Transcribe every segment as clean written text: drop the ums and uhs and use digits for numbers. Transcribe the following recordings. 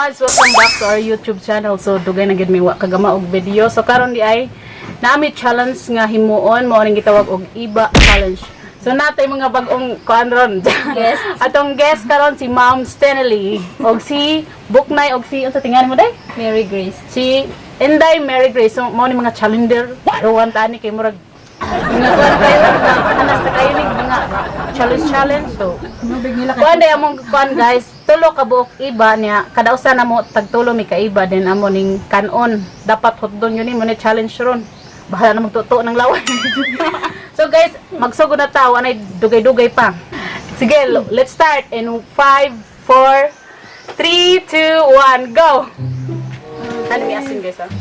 guys, welcome back to our YouTube channel. So dugay na gid mi wa kagama og video. So karon di ay nami challenge nga himuon mo ning gitawag og iba challenge. So natay mga bag-ong kuan ron. Yes. Atong guest karon si Ma'am Stanley og si Buknay og si unsa tingan mo day? Mary Grace. Si Inday Mary Grace. So mo ni mga challenger. Ruwan tani kay murag mga kuan kayo anas ta kayo ning mga challenge. So kuan day among kuan guys. Tulo ka buok iba niya kada usa na mo tagtulo mi ka iba din amo ning kanon dapat hotdon yun mo ni challenge ron bahala na magtuto ng lawan. So guys magsugod na tawo anay dugay-dugay pa. Sige let's start in 5 4 3 2 1 go. Ano mi asin guys ha.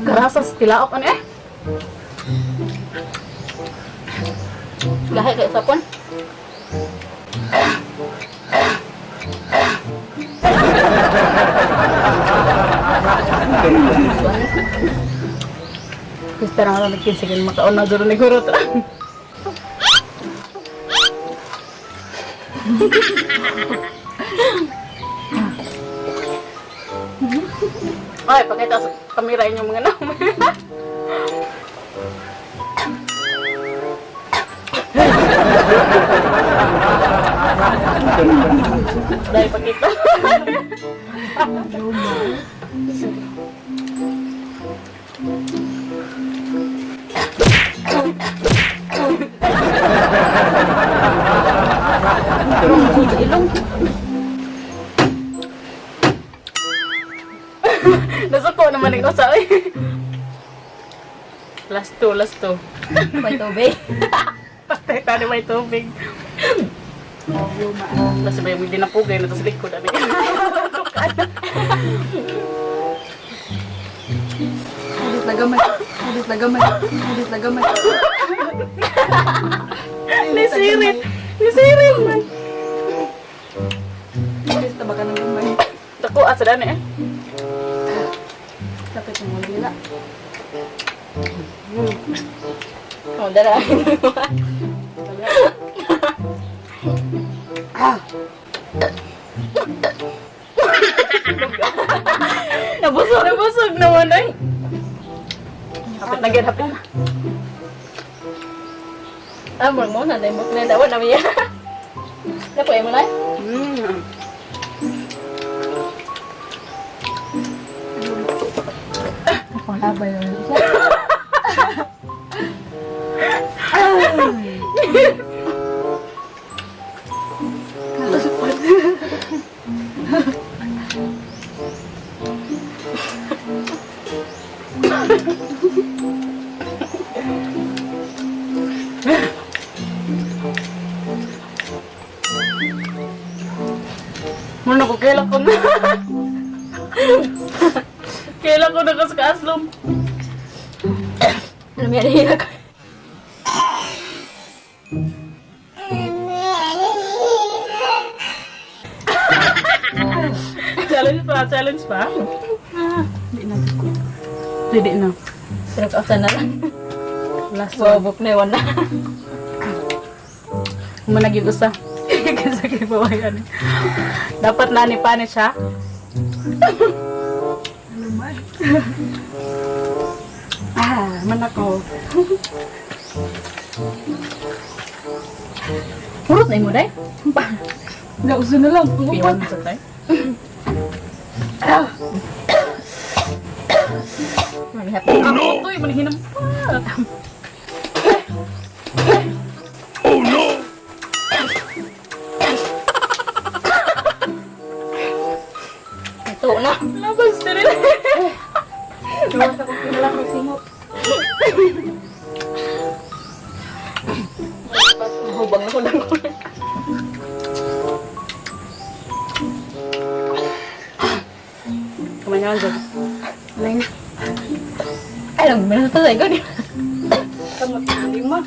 Karasas tilaok ano eh. Lahi kayo sapon. Gusto na nga nagkinsigin makaon na duro ni guro to. Ay, pakita sa kamera yung mga naman. Dahil pakita. Ilong. Nasuko naman yung usa eh. Last two. May tubig. Patay tani may tubig. Kasi ba yung hindi napugay na ito sa likod. Hadit na gamay. Nisirit man. Hadit na baka ng gamay. Tako asa dani eh. Kapit ng mga dila. Oh, darahin mo. Nabusog naman ay. Hapit na. Murag mo na dahil mo pinadawan namin yan. Napuay mo na eh? Palabay yun. Muna ko kailan ko na. Kailan ko na kas kaaslom. Ano may alihira ka? Challenge pa. Hindi na. Pero kausan na lang. Last Wow, one. book na yun na. Managig usa. Kasi kay bawayan. Dapat na ni pani siya. Man ako. Purot na mo day? Nauso na lang. Iwan mo sa tayo. Malihat. Ako to, manahinam pa. Oh no! Ito na. Labas na rin. Iwas ako pinala ko singot. Hubang na ko lang ko. Kamanyawan dyan. Alay na. Ay, nagbilang sa sayo ko. Kamot, hindi mo.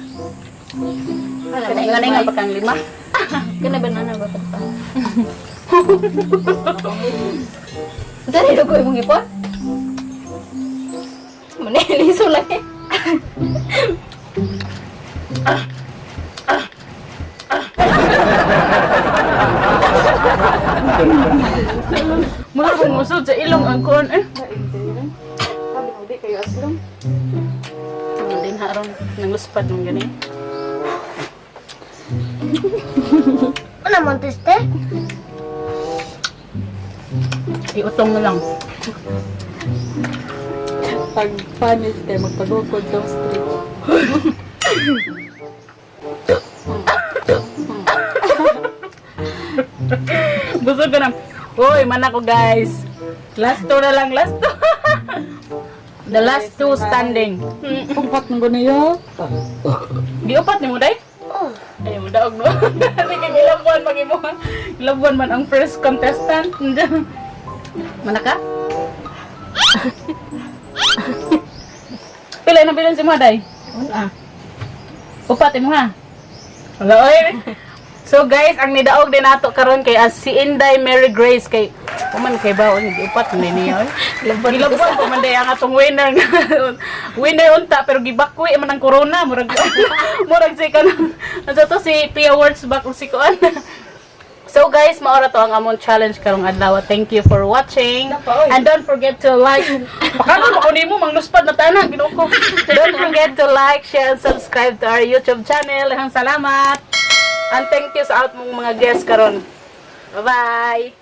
Ay, Nga pa kang 5. Kana banana ba pa? Dari do ko imong ipon? Maniliso lang eh. Mura kong musod sa ilong ang kuan eh. Ano din haron nanguspad mong gani. Ano mo teste? Iutong na lang. Pag panis kayo, magpagukod daw street. Busog ka na. Uy, man ako guys. Last 2 na lang, last 2. The last 2 standing. Pagpat ng ganayo. Giupat ni mo day? Ay, mo daog mo. Hindi ka gilabuan mag-imuhan. Gilabuan man ang first contestant. Manaka? Pila na bilang si mo day? Upat mo ha? Wala oy. So guys, ang nidaog din nato karon kay si Inday Mary Grace kay kuman kay baon giupat ni niya. Gilabuan ko man day ang atong winner. Winner unta pero gibakwi man ang corona murag murag si kan. Ano to si Pia Words back si kuan. So guys, maora to ang among challenge karong adlaw. Thank you for watching. And don't forget to like. Pakano ba nimo mangluspad na tanan Ginoo ko. Don't forget to like, share, and subscribe to our YouTube channel. Salamat. And thank you sa out mong mga guests karon. Bye-bye.